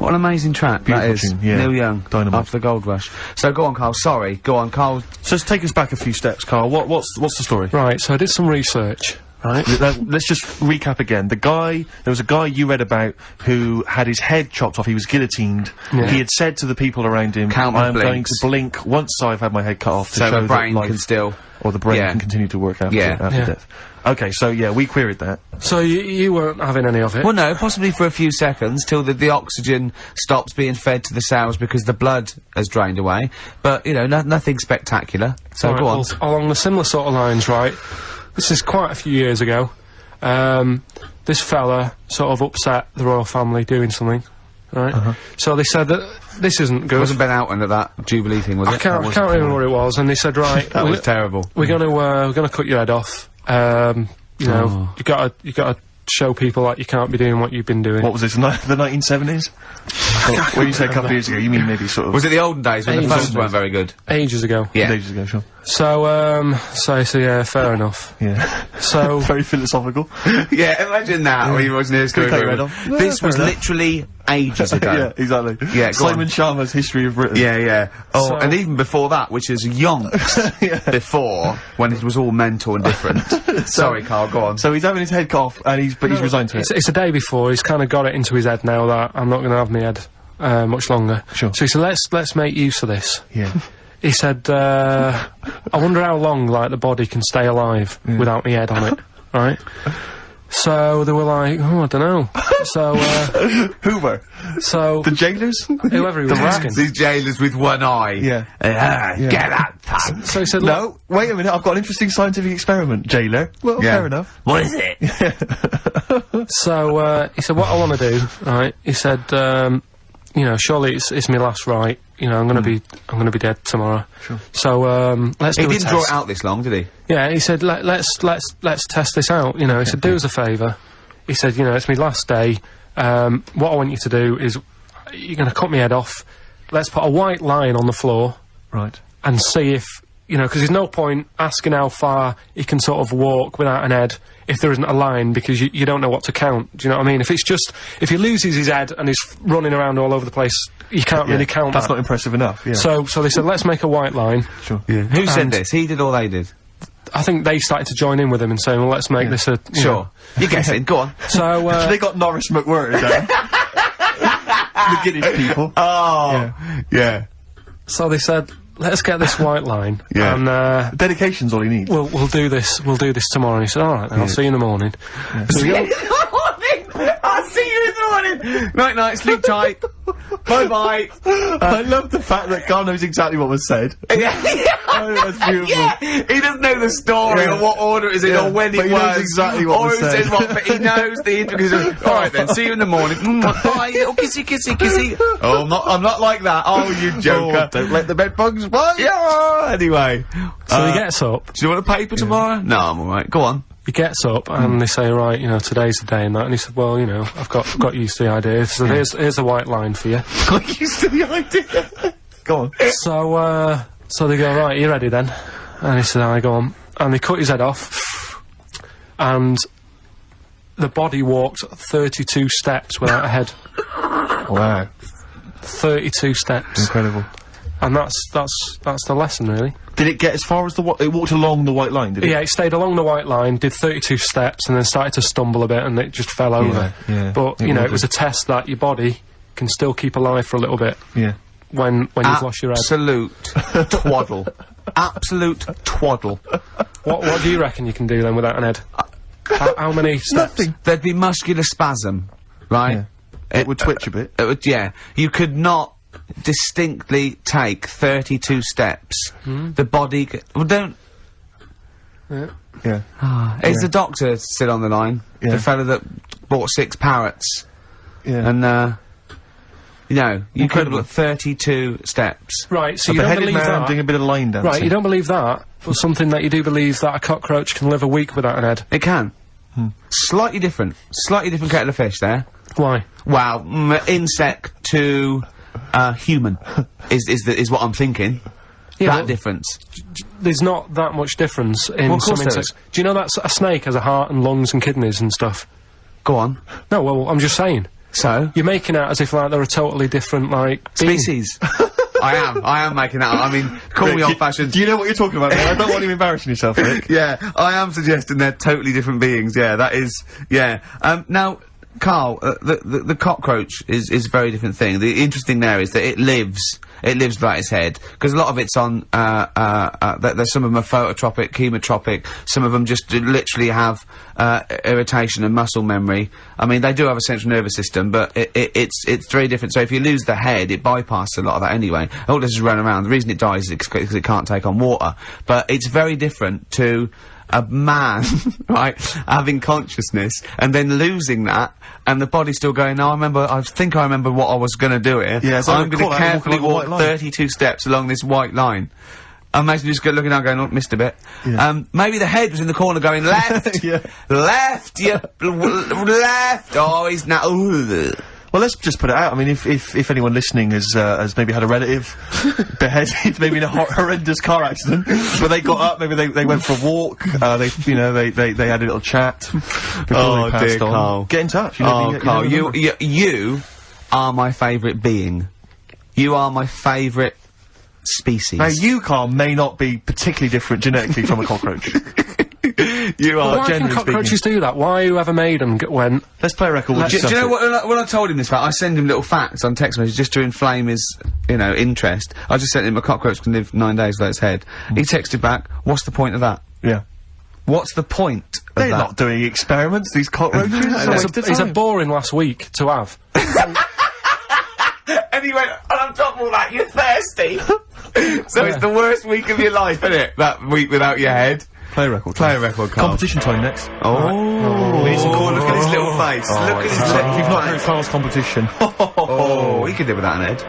What an amazing track that is. Tune, yeah. Neil Young, Dynamite. after the Gold Rush. So go on, Carl. Sorry, go on, Carl. So just take us back a few steps, Carl. What's the story? Right, so I did some research, right? Let's just recap again. There was a guy you read about who had his head chopped off. He was guillotined. Yeah. He had said to the people around him, I'm going to blink once I've had my head cut off to So show the brain that life, can still... or the brain can continue to work after death. Okay, so yeah, we queried that. So you weren't having any of it? Well, no, possibly for a few seconds, till the oxygen stops being fed to the cells because the blood has drained away. But, you know, nothing spectacular. So right, go on. Well, along the similar sort of lines, right? This is quite a few years ago. This fella sort of upset the royal family doing something, right? So they said that this isn't good. It wasn't Ben Outman at that Jubilee thing, was it? I can't remember what it was, and they said, right, that was terrible. We're gonna cut your head off. You know, you gotta show people that you can't be doing what you've been doing. What was this, the 1970s? When you say a couple of years ago, you mean maybe sort of... Was it the olden days when the phones weren't very good? Ages ago. Yeah. Ages ago, sure. So yeah, fair enough. Yeah. So... Very philosophical. Yeah, imagine that when you was near school. This was literally ages ago. Yeah, exactly. Yeah, Simon Sharma's History of Britain. Yeah, yeah. Oh, and even before that, which is yonks before, when it was all mental and different. Sorry, Carl, go on. So he's having his head cut off, and he's resigned to it. It's a day before, he's kind of got it into his head now that I'm not gonna have my head much longer. Sure. So he said, let's make use of this. Yeah. He said, I wonder how long, like, the body can stay alive without my head on it, right? So they were like, oh, I don't know. So, Hoover. So... The jailers? Whoever he was asking. These jailers with one eye. Yeah. Get that thing. So he said, no, wait a minute, I've got an interesting scientific experiment, jailer. Well, fair enough. What is it? So, he said, what I want to do, right, he said, you know, surely it's my last right. You know, I'm gonna be dead tomorrow. Sure. So, let's do a test. He didn't draw it out this long, did he? Yeah, he said, let's test this out, you know. He said, do us a favour. He said, you know, it's my last day. What I want you to do is, you're gonna cut my head off. Let's put a white line on the floor. Right. And see if, you know, because there's no point asking how far he can sort of walk without an head if there isn't a line, because you don't know what to count. Do you know what I mean? If it's just, if he loses his head and he's running around all over the place, you can't really count That's that. not impressive enough, yeah. So they said, let's make a white line. Sure. Yeah. Who said this? He did or they did? I think they started to join in with him and saying, well, let's make this a... Sure. You're guessing, go on. So, they got Norris McWhirter down. The Guinness people. Oh. Yeah. So they said, let's get this white line. Yeah. And, dedication's all he needs. We'll do this tomorrow. And he said, alright, then I'll see you in the morning. Yeah. So I'll see you in the morning! Night-night, sleep tight. Bye-bye. I love the fact that Carl knows exactly what was said. Oh, that's beautiful. Yeah, he doesn't know the story or what order it is in or when it was. He knows exactly what was said. But he knows the intricacies. Alright then, see you in the morning. Bye, little kissy, kissy, kissy. Oh, I'm not like that. Oh, you joker. Don't let the bed bugs bite. Yeah, anyway. So he gets up. Do you want a paper tomorrow? No, I'm alright. Go on. He gets up and they say, right, you know, today's the day and that. And he said, well, you know, I've got used to the idea. So here's a white line for you. Got used to the idea. Go on. So they go, right, you ready then? And he said, I go on. And they cut his head off. And the body walked 32 steps without a head. Wow. 32 steps. Incredible. And that's the lesson, really. Did it get as far as it walked along the white line, did it? Yeah, it stayed along the white line, did 32 steps, and then started to stumble a bit, and it just fell over. Yeah. But, you know, it was a test that your body can still keep alive for a little bit. Yeah. When you've lost your head. Absolute twaddle. Absolute twaddle. What do you reckon you can do then without an head? How many steps? Nothing. There'd be muscular spasm, right? Yeah. It would twitch a bit. It would, yeah. You could not distinctly take 32 steps. The body well, don't... Yeah. Is the doctor still on the line? Yeah. The fella that bought 6 parrots. Yeah. And, you know, you could Incredible. have got 32 steps. Right, so A you don't beheaded believe man that. doing a bit of line dancing. Right, you don't believe that, but something that you do believe that a cockroach can live a week without an head. It can. Slightly different kettle of fish there. Why? Wow, insect to human is what I'm thinking. Yeah, that difference. There's not that much difference in of some course there insects. Do you know that a snake has a heart and lungs and kidneys and stuff? Go on. No, well, I'm just saying. So? You're making out as if, like, they're a totally different, like, being. Species. I am making that up. I mean, call me old-fashioned. Do you know what you're talking about, mate? I don't want you embarrassing yourself, Rick. Yeah, I am suggesting they're totally different beings. Yeah, that is. Yeah. Now, Karl, the cockroach is a very different thing. The interesting there is that it lives without its head, because a lot of it's on. There's some of them are phototropic, chemotropic. Some of them just literally have irritation and muscle memory. I mean, they do have a central nervous system, but it's very different. So if you lose the head, it bypasses a lot of that anyway. All it does is run around. The reason it dies is because it can't take on water. But it's very different to a man, right, having consciousness and then losing that, and the body's still going, no, I think I remember what I was gonna do here. Yeah, so I'm gonna carefully walk line. 32 steps along this white line. Imagine just looking down going, oh, missed a bit. Yeah. Maybe the head was in the corner going, left! Yeah. Left! Left! Oh, he's now, ooh. Well, let's just put it out. I mean, if anyone listening has maybe had a relative beheaded, maybe in a horrendous car accident, but they got up, maybe they went for a walk, they had a little chat before they passed on. Karl. Get in touch. Karl, you are my favourite being. You are my favourite species. Now, you, Karl, may not be particularly different genetically from a cockroach. You are. Why can cockroaches do that? Why whoever made them went... Let's play a record. Do you know what, when I told him this fact, I send him little facts on text messages just to inflame his, interest. I just sent him a cockroach can live 9 days without its head. He texted back, what's the point of that? Yeah. What's the point of They're that? not doing experiments, these cockroaches. It's a boring last week to have. And he went, and on top of all that, you're thirsty. So it's the worst week of your life, isn't it? That week without your head. Play a record. Play a record, Karl. Competition time next. Oh. We need some corn. Look at his little face. Look at his little face. You've not heard Karl's competition. Oh, he could live without an head.